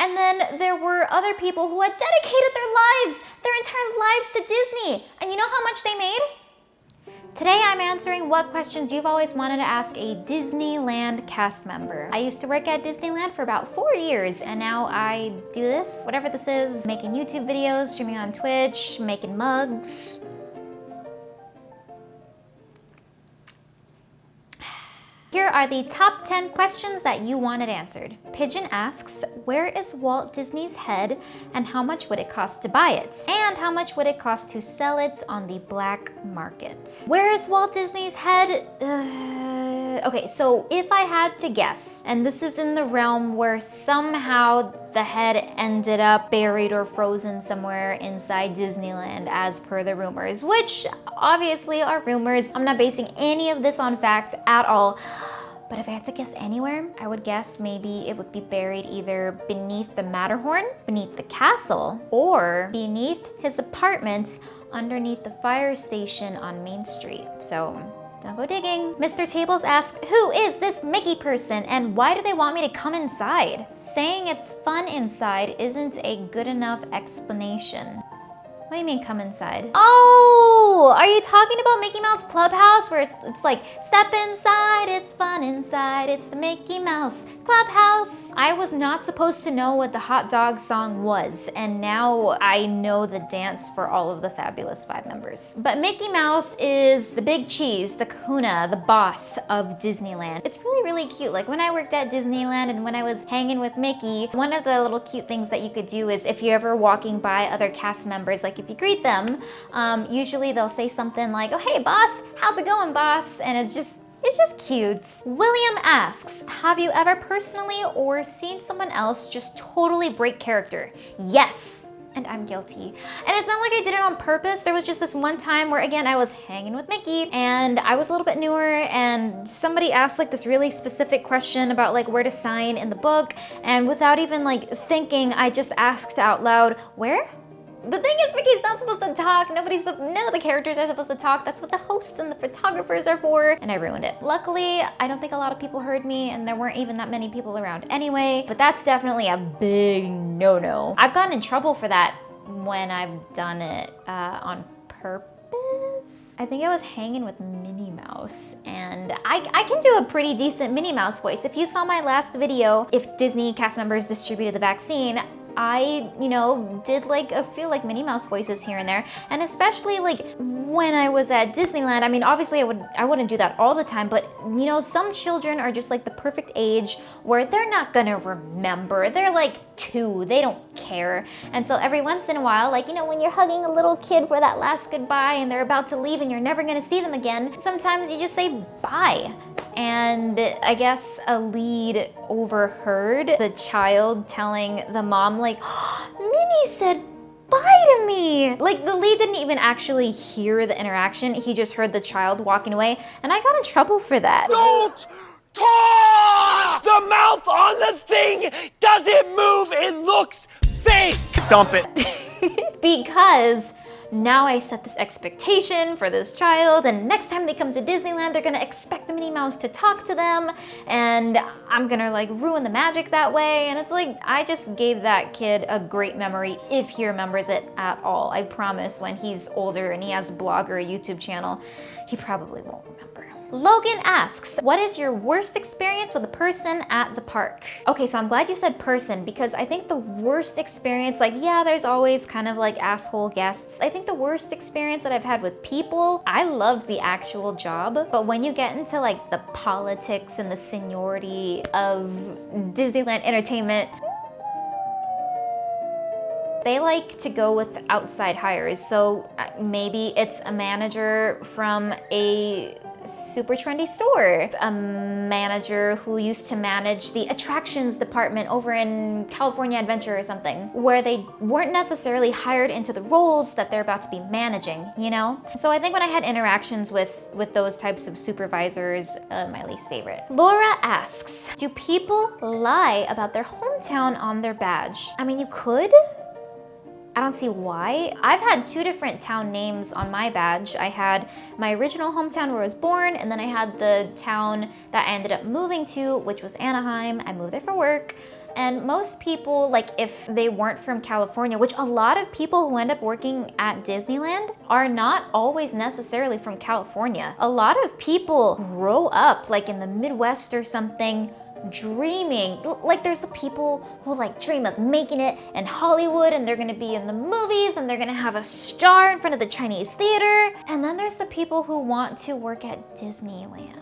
And then there were other people who had dedicated their entire lives to Disney. And you know how much they made? Today I'm answering what questions you've always wanted to ask a Disneyland cast member. I used to work at Disneyland for about 4 years, and now I do this, whatever this is, making YouTube videos, streaming on Twitch, making mugs. Here are the top 10 questions that you wanted answered. Pigeon asks, where is Walt Disney's head and how much would it cost to buy it? And how much would it cost to sell it on the black market? Where is Walt Disney's head? Okay, so if I had to guess, and this is in the realm where somehow the head ended up buried or frozen somewhere inside Disneyland as per the rumors, which obviously are rumors. I'm not basing any of this on fact at all. But if I had to guess anywhere, I would guess maybe it would be buried either beneath the Matterhorn, beneath the castle, or beneath his apartment underneath the fire station on Main Street. So don't go digging. Mr. Tables asks, who is this Mickey person and why do they want me to come inside? Saying it's fun inside isn't a good enough explanation. What do you mean come inside? Oh, are you talking about Mickey Mouse Clubhouse where it's like, step inside, it's fun inside, it's the Mickey Mouse Clubhouse. I was not supposed to know what the hot dog song was, and now I know the dance for all of the Fabulous 5 members. But Mickey Mouse is the big cheese, the kahuna, the boss of Disneyland. It's really, really cute. Like when I worked at Disneyland and when I was hanging with Mickey, one of the little cute things that you could do is if you're ever walking by other cast members, like if you greet them, usually they'll say something like, oh, hey boss, how's it going boss? And it's just cute. William asks, have you ever personally or seen someone else just totally break character? Yes. And I'm guilty. And it's not like I did it on purpose. There was just this one time where, again, I was hanging with Mickey and I was a little bit newer and somebody asked like this really specific question about like where to sign in the book. And without even like thinking, I just asked out loud, where? The thing is, Mickey's not supposed to talk. None of the characters are supposed to talk. That's what the hosts and the photographers are for. And I ruined it. Luckily, I don't think a lot of people heard me and there weren't even that many people around anyway, but that's definitely a big no-no. I've gotten in trouble for that when I've done it on purpose. I think I was hanging with Minnie Mouse and I can do a pretty decent Minnie Mouse voice. If you saw my last video, if Disney cast members distributed the vaccine, I, did like a few like Minnie Mouse voices here and there. And especially like when I was at Disneyland, I mean, obviously I wouldn't do that all the time, but some children are just like the perfect age where they're not gonna remember. They're like 2, they don't care. And so every once in a while, like, when you're hugging a little kid for that last goodbye and they're about to leave and you're never gonna see them again, sometimes you just say bye. And I guess a lead overheard the child telling the mom like, oh, Minnie said bye to me. Like the lead didn't even actually hear the interaction. He just heard the child walking away and I got in trouble for that. Don't talk! The mouth on the thing doesn't move. It looks fake. Dump it. Because now I set this expectation for this child and next time they come to Disneyland, they're gonna expect the Minnie Mouse to talk to them and I'm gonna like ruin the magic that way. And it's like, I just gave that kid a great memory if he remembers it at all. I promise when he's older and he has a blog or a YouTube channel, he probably won't remember. Logan asks, what is your worst experience with a person at the park? Okay, so I'm glad you said person because I think the worst experience, like, yeah, there's always kind of like asshole guests. I think the worst experience that I've had with people, I love the actual job, but when you get into like the politics and the seniority of Disneyland entertainment, they like to go with outside hires. So maybe it's a manager from a super trendy store, a manager who used to manage the attractions department over in California Adventure or something, where they weren't necessarily hired into the roles that they're about to be managing, So I think when I had interactions with those types of supervisors, my least favorite. Laura asks, do people lie about their hometown on their badge? I mean, you could. I don't see why. I've had 2 different town names on my badge. I had my original hometown where I was born, and then I had the town that I ended up moving to, which was Anaheim. I moved there for work. And most people, like if they weren't from California, which a lot of people who end up working at Disneyland are not always necessarily from California. A lot of people grow up like in the Midwest or something, dreaming. Like there's the people who like dream of making it in Hollywood and they're gonna be in the movies and they're gonna have a star in front of the Chinese theater. And then there's the people who want to work at Disneyland.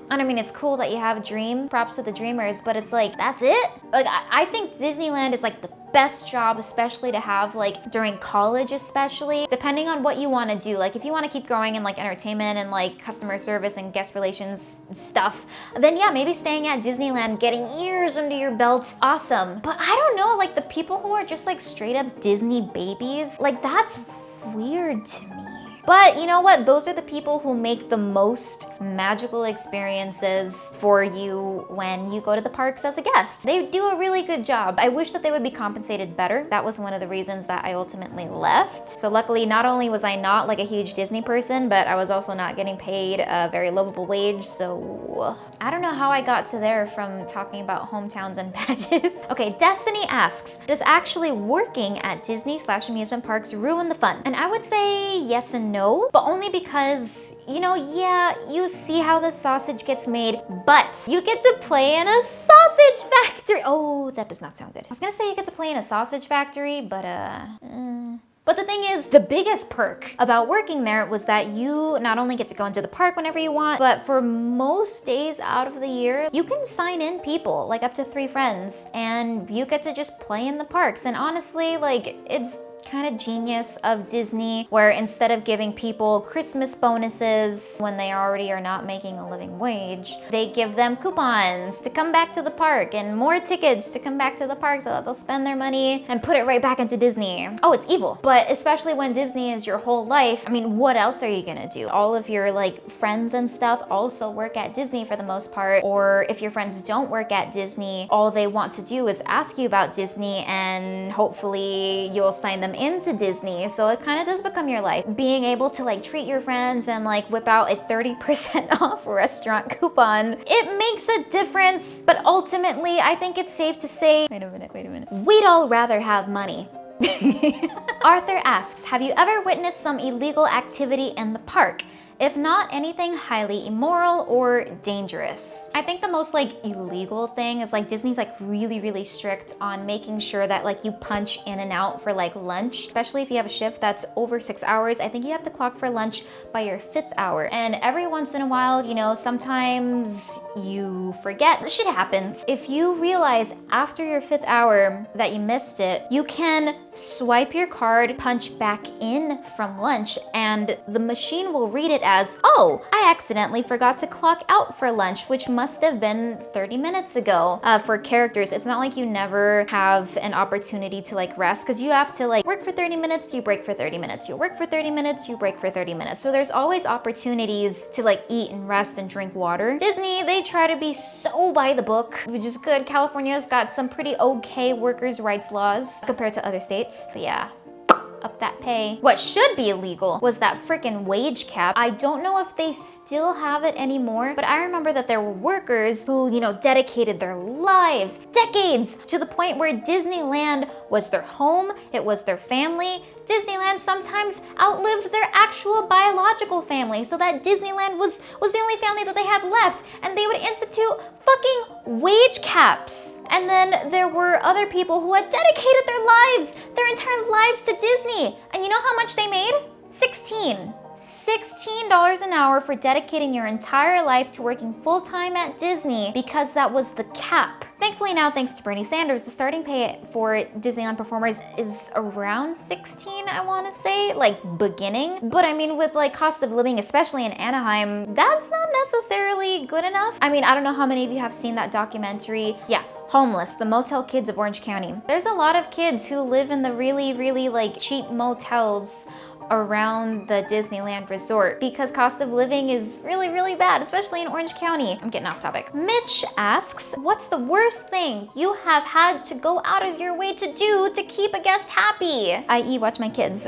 And I mean, it's cool that you have dreams, props to the dreamers, but it's like, that's it? Like, I think Disneyland is like the best job, especially to have like during college, especially, depending on what you want to do. Like if you want to keep growing in like entertainment and like customer service and guest relations stuff, then yeah, maybe staying at Disneyland, getting years under your belt, awesome. But I don't know, like the people who are just like straight up Disney babies, like that's weird to me. But you know what? Those are the people who make the most magical experiences for you when you go to the parks as a guest. They do a really good job. I wish that they would be compensated better. That was one of the reasons that I ultimately left. So luckily, not only was I not like a huge Disney person, but I was also not getting paid a very livable wage. So I don't know how I got to there from talking about hometowns and badges. Okay, Destiny asks, does actually working at Disney/amusement parks ruin the fun? And I would say yes and no, but only because, you know, yeah, you see how the sausage gets made, but you get to play in a sausage factory. Oh, that does not sound good. I was gonna say you get to play in a sausage factory, but But the thing is, the biggest perk about working there was that you not only get to go into the park whenever you want, but for most days out of the year, you can sign in people, like up to 3 friends, and you get to just play in the parks. And honestly, like, it's kind of genius of Disney, where instead of giving people Christmas bonuses when they already are not making a living wage, they give them coupons to come back to the park and more tickets to come back to the park so that they'll spend their money and put it right back into Disney. Oh, it's evil. But especially when Disney is your whole life, I mean, what else are you gonna do? All of your like friends and stuff also work at Disney for the most part, or if your friends don't work at Disney, all they want to do is ask you about Disney and hopefully you'll sign them into Disney. So it kind of does become your life. Being able to like treat your friends and like whip out a 30% off restaurant coupon, it makes a difference. But ultimately, I think it's safe to say, wait a minute. We'd all rather have money. Arthur asks, have you ever witnessed some illegal activity in the park? If not, anything highly immoral or dangerous. I think the most like illegal thing is like Disney's like really strict on making sure that like you punch in and out for like lunch, especially if you have a shift that's over 6 hours. I think you have to clock for lunch by your 5th hour. And every once in a while, you know, sometimes you forget. Shit happens. If you realize after your 5th hour that you missed it, you can swipe your card, punch back in from lunch, and the machine will read it as, oh, I accidentally forgot to clock out for lunch, which must have been 30 minutes ago. For characters, it's not like you never have an opportunity to like rest, because you have to like work for 30 minutes, you break for 30 minutes, you work for 30 minutes, you break for 30 minutes. So there's always opportunities to like eat and rest and drink water. Disney, they try to be so by the book, which is good. California's got some pretty okay workers' rights laws compared to other states. But yeah, up that pay. What should be illegal was that freaking wage cap. I don't know if they still have it anymore, but I remember that there were workers who, you know, dedicated their lives, decades, to the point where Disneyland was their home, it was their family. Disneyland sometimes outlived their actual biological family, so that Disneyland was the only family that they had left, and they would institute fucking wage caps. And then there were other people who had dedicated their lives, their entire lives to Disney. And you know how much they made? $16 an hour for dedicating your entire life to working full-time at Disney, because that was the cap. Thankfully now, thanks to Bernie Sanders, the starting pay for Disneyland performers is around 16, I want to say, like beginning. But I mean, with like cost of living, especially in Anaheim, that's not necessarily good enough. I mean, I don't know how many of you have seen that documentary. Yeah, Homeless, the motel kids of Orange County. There's a lot of kids who live in the really like cheap motels around the Disneyland resort because cost of living is really bad, especially in Orange County. I'm getting off topic. Mitch asks, what's the worst thing you have had to go out of your way to do to keep a guest happy? I.e. watch my kids.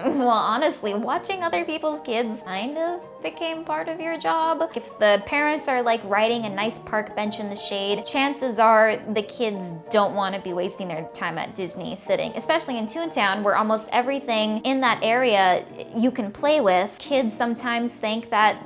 Well, honestly, watching other people's kids kind of became part of your job. If the parents are like riding a nice park bench in the shade, chances are the kids don't want to be wasting their time at Disney sitting, especially in Toontown where almost everything in that area you can play with. Kids sometimes think that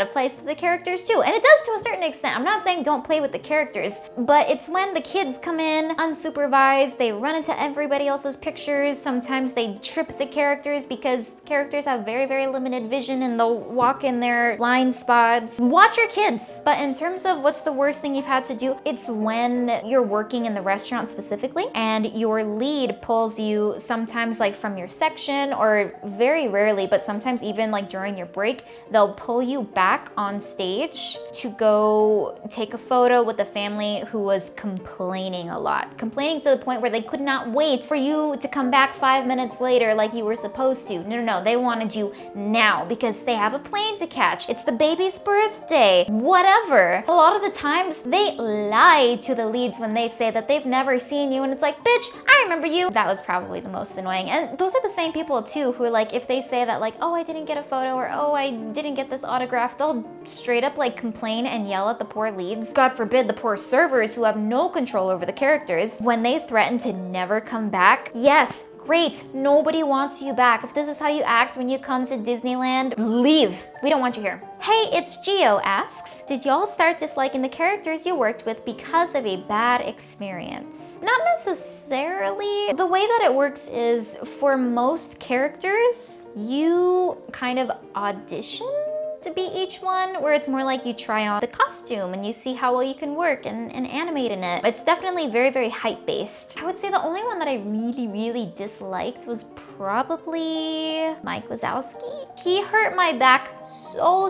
applies to the characters too. And it does to a certain extent. I'm not saying don't play with the characters, but it's when the kids come in unsupervised, they run into everybody else's pictures. Sometimes they trip the characters because characters have very, very limited vision and they'll walk in their blind spots. Watch your kids. But in terms of what's the worst thing you've had to do, it's when you're working in the restaurant specifically and your lead pulls you sometimes like from your section, or very rarely, but sometimes even like during your break, they'll pull you back on stage to go take a photo with the family who was complaining a lot. Complaining to the point where they could not wait for you to come back 5 minutes later like you were supposed to. No, they wanted you now because they have a plane to catch. It's the baby's birthday, whatever. A lot of the times they lie to the leads when they say that they've never seen you, and it's like, bitch, I remember you. That was probably the most annoying. And those are the same people too who, like, if they say that like, oh, I didn't get a photo, or oh, I didn't get this autograph, they'll straight up like complain and yell at the poor leads. God forbid the poor servers who have no control over the characters when they threaten to never come back. Yes, great, nobody wants you back. If this is how you act when you come to Disneyland, leave. We don't want you here. Hey, it's Gio asks, did y'all start disliking the characters you worked with because of a bad experience? Not necessarily. The way that it works is for most characters, you kind of audition to be each one, where it's more like you try on the costume and you see how well you can work and animate in it. It's definitely very, very hype based. I would say the only one that I really, really disliked was probably Mike Wazowski. He hurt my back so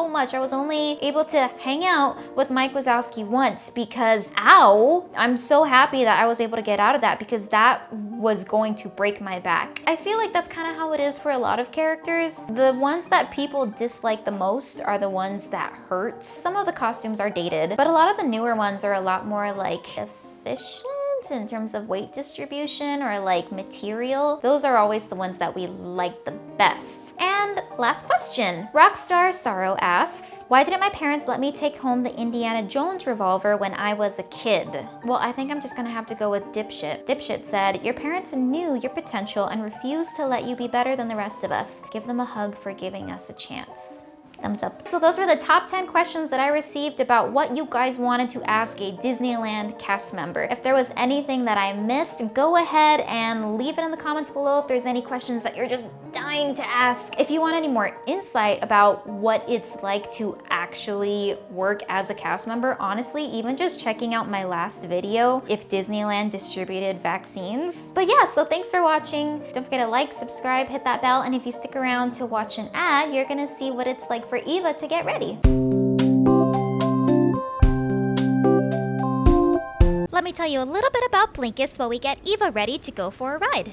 much. I was only able to hang out with Mike Wazowski once because, ow, I'm so happy that I was able to get out of that because that was going to break my back. I feel like that's kind of how it is for a lot of characters. The ones that people dislike the most are the ones that hurt. Some of the costumes are dated, but a lot of the newer ones are a lot more like efficient in terms of weight distribution or like material. Those are always the ones that we like the best. And last question, Rockstar Sorrow asks, why didn't my parents let me take home the Indiana Jones revolver when I was a kid? Well, I think I'm just gonna have to go with Dipshit. Dipshit said, your parents knew your potential and refused to let you be better than the rest of us. Give them a hug for giving us a chance. Thumbs up. So those were the top 10 questions that I received about what you guys wanted to ask a Disneyland cast member. If there was anything that I missed, go ahead and leave it in the comments below if there's any questions that you're just dying to ask. If you want any more insight about what it's like to actually work as a cast member, honestly, even just checking out my last video, if Disneyland distributed vaccines. But yeah, so thanks for watching. Don't forget to like, subscribe, hit that bell, and if you stick around to watch an ad, you're gonna see what it's like for Eva to get ready. Let me tell you a little bit about Blinkist while we get Eva ready to go for a ride.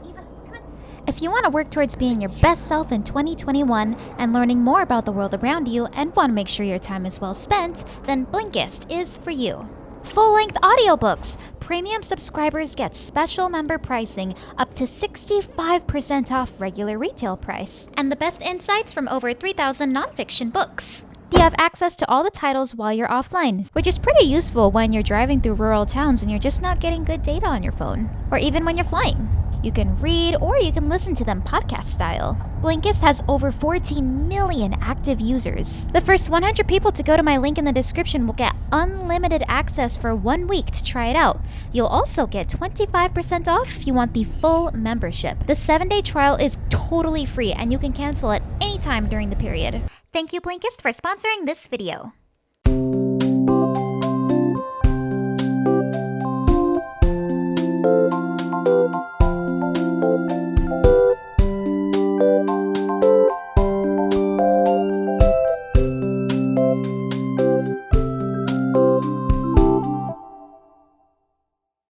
Eva, come on. If you want to work towards being your best self in 2021 and learning more about the world around you and want to make sure your time is well spent, then Blinkist is for you. Full-length audiobooks. Premium subscribers get special member pricing up to 65% off regular retail price. And the best insights from over 3,000 nonfiction books. You have access to all the titles while you're offline, which is pretty useful when you're driving through rural towns and you're just not getting good data on your phone. Or even when you're flying. You can read or you can listen to them podcast style. Blinkist has over 14 million active users. The first 100 people to go to my link in the description will get unlimited access for 1 week to try it out. You'll also get 25% off if you want the full membership. The 7-day trial is totally free and you can cancel at any time during the period. Thank you, Blinkist, for sponsoring this video.